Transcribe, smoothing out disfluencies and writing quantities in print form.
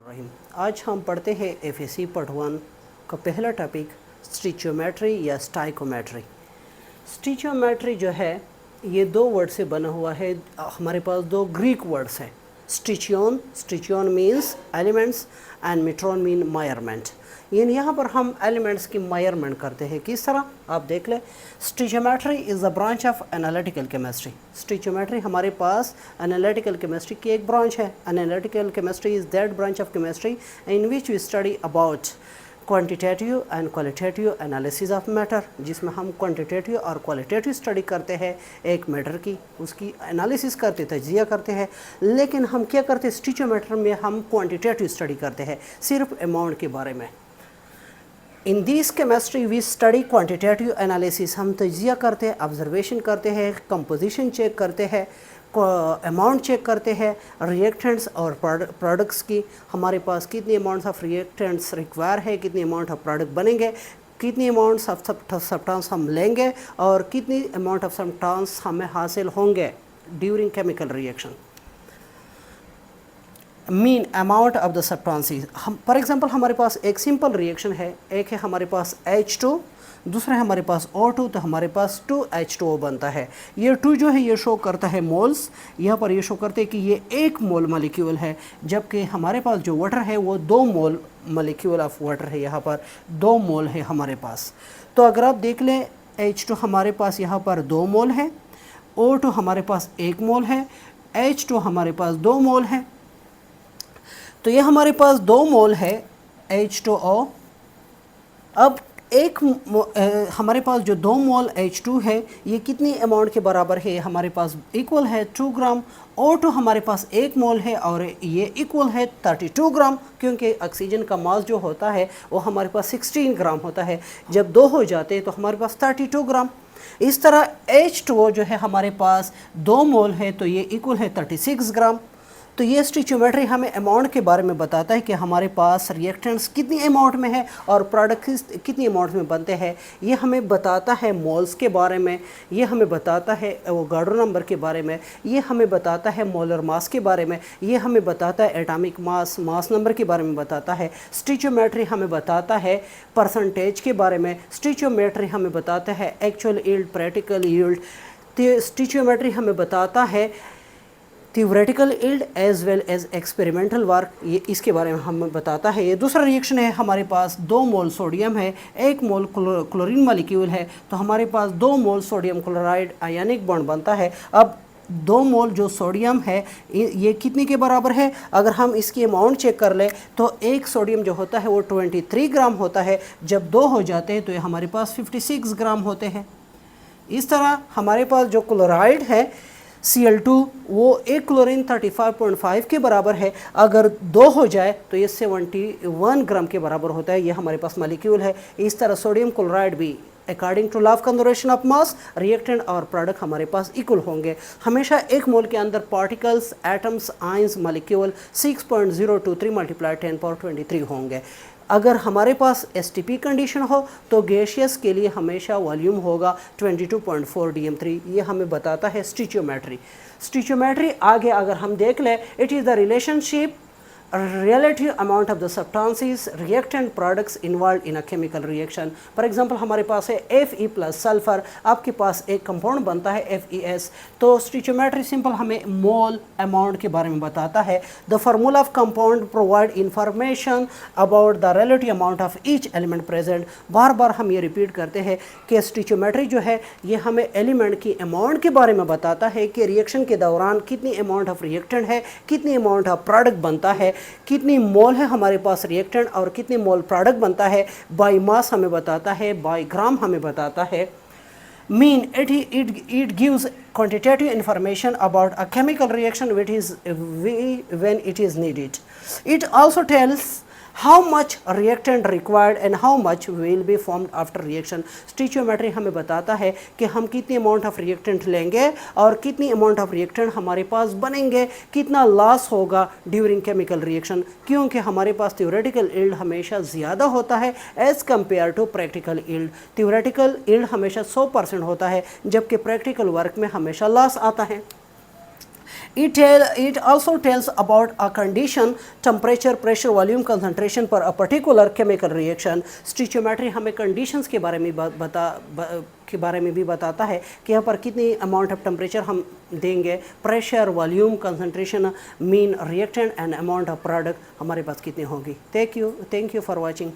रहीम। आज हम पढ़ते हैं एफएससी पार्ट 1 का पहला टॉपिक स्टिचियोमेट्री या स्टाइकोमेट्री। स्टिचियोमेट्री जो है ये दो वर्ड से बना हुआ है। हमारे पास दो ग्रीक वर्ड्स हैं, stoicheion means elements and metron mean measurement. यानी यहाँ पर हम एलिमेंट्स की मेजरमेंट करते हैं। किस तरह आप देख लें, stoichiometry is a branch of analytical chemistry. Stoichiometry हमारे पास एनालिटिकल केमिस्ट्री की एक ब्रांच है। Analytical chemistry is that branch of chemistry in which we study about quantitative and qualitative analysis of matter, जिसमें हम क्वांटिटेटिव और क्वालिटेटिव स्टडी करते हैं एक मैटर की, उसकी एनालिसिस करते तजिया करते हैं। लेकिन हम क्या करते हैं, स्टिचियोमेट्री में हम क्वांटिटेटिव स्टडी करते हैं, सिर्फ अमाउंट के बारे में। In this chemistry we study quantitative analysis, हम तजिया करते हैं, ऑब्जर्वेशन करते हैं, कंपोजिशन चेक करते हैं, अमाउंट चेक करते हैं, रिएक्टेंट्स और प्रोडक्ट्स की, हमारे पास कितनी अमाउंट्स ऑफ रिएक्टेंट्स रिक्वायर है, कितनी अमाउंट ऑफ प्रोडक्ट बनेंगे, कितनी अमाउंट्स ऑफ सब्सटेंस हम लेंगे और कितनी अमाउंट ऑफ सब्सटेंस हमें हासिल होंगे during chemical reaction. Mean amount of the substances, हम फॉर एग्जांपल हमारे पास एक सिंपल रिएक्शन है, एक है हमारे पास H2, दूसरा है हमारे पास O2, तो हमारे पास 2H2O बनता है। ये 2 जो है ये शो करता है मोल्स, यहाँ पर ये शो करते हैं कि ये 1 मोल मॉलिक्यूल है, जबकि हमारे पास जो वाटर है वो 2 मोल मॉलिक्यूल ऑफ वाटर है, यहाँ पर 2 मोल है हमारे पास। तो अगर आप देख लें H2 हमारे पास यहाँ पर 2 मोल है, O2 हमारे पास 1 मोल है, H2 हमारे पास 2 मोल है। तो ये हमारे पास 2 मोल है H2O। अब हमारे पास जो 2 मोल H2 है ये कितनी अमाउंट के बराबर है, हमारे पास इक्वल है 2 ग्राम। O2 हमारे पास 1 मोल है और ये इक्वल है 32 ग्राम, क्योंकि ऑक्सीजन का मास जो होता है वो हमारे पास 16 ग्राम होता है। जब 2 हो जाते हैं तो हमारे पास 32 ग्राम। इस तरह H2O जो है हमारे पास 2 मोल है तो ये इक्वल है 36 ग्राम। तो ये स्टिचियोमेट्री हमें अमाउंट के बारे में बताता है कि हमारे पास रिएक्टेंट्स कितनी अमाउंट में है और प्रोडक्ट्स कितनी अमाउंट में बनते हैं। ये हमें बताता है मोल्स के बारे में, ये हमें बताता है एवोगाड्रो नंबर के बारे में, ये हमें बताता है मोलर मास के बारे में, ये हमें बताता है एटॉमिक मास नंबर के बारे में बताता है। स्टिचियोमेट्री हमें बताता है परसेंटेज के बारे में, स्टिचियोमेट्री हमें बताता है actual yield, practical yield, stoichiometry हमें बताता है theoretical yield as well as experimental work, ये इसके बारे में हमें बताता है। ये दूसरा रिएक्शन है, हमारे पास 2 मोल सोडियम है, 1 मोल क्लोरीन मॉलिक्यूल है, तो हमारे पास 2 मोल सोडियम क्लोराइड आयनिक बॉन्ड बनता है। अब 2 मोल जो सोडियम है ये कितने के बराबर है, अगर हम इसकी अमाउंट चेक कर लें तो एक सोडियम जो होता है वो 23 ग्राम होता है, जब 2 हो जाते हैं तो ये हमारे पास 56 ग्राम होते हैं। इस तरह हमारे पास जो क्लोराइड है Cl2 वो एक क्लोरीन 35.5 के बराबर है, अगर 2 हो जाए तो ये 71 ग्राम के बराबर होता है, ये हमारे पास मॉलिक्यूल है। इस तरह सोडियम क्लोराइड भी according to law of conservation of mass reactant और प्रोडक्ट हमारे पास इक्वल होंगे। हमेशा एक मोल के अंदर particles, atoms, ions, molecule 6.023 multiply 10⁻23 होंगे। अगर हमारे पास STP कंडीशन हो तो गैसियस के लिए हमेशा वॉल्यूम होगा 22.4 dm3, ये हमें बताता है स्टिचियोमेट्री। स्टिचियोमेट्री आगे अगर हम देख लें, it is the relationship relative amount of the substances reactant products involved in a chemical reaction। For example हमारे पास है Fe प्लस सल्फर, आपके पास एक कंपाउंड बनता है FeS, तो स्टिचियोमेट्री सिंपल हमें मोल अमाउंट के बारे में बताता है। The formula of compound provide information about the relative amount of each element present. बार बार हम ये रिपीट करते हैं कि स्टिचियोमेट्री जो है ये हमें एलिमेंट की अमाउंट के बारे में बताता है कि रिएक्शन के दौरान कितनी अमाउंट ऑफ रिएक्टेंट है, कितनी अमाउंट ऑफ प्रोडक्ट बनता है, कितनी मोल है हमारे पास रिएक्टेंट और कितनी मोल प्रोडक्ट बनता है। बाय मास हमें बताता है, बाय ग्राम हमें बताता है। Mean it gives quantitative information about a chemical reaction when it is needed. It also tells how much reactant required and how much will be formed after reaction। स्टिचियोमेट्री हमें बताता है कि हम कितनी अमाउंट ऑफ रिएक्टेंट लेंगे और कितनी amount of reactant हमारे पास बनेंगे, कितना लॉस होगा ड्यूरिंग केमिकल रिएक्शन, क्योंकि हमारे पास थियोरेटिकल यील्ड हमेशा ज़्यादा होता है as compare to practical yield. Theoretical yield हमेशा 100% होता है, जबकि प्रैक्टिकल वर्क में हमेशा लॉस आता है। It also tells about a condition, temperature, pressure, volume, concentration पर a particular chemical reaction. Stoichiometry हमें conditions के बारे में के बारे में भी बताता है कि यहाँ पर कितनी अमाउंट ऑफ टेम्परेचर हम देंगे, pressure, volume, concentration, mean reactant and amount of product हमारे पास कितनी होगी. Thank you for watching.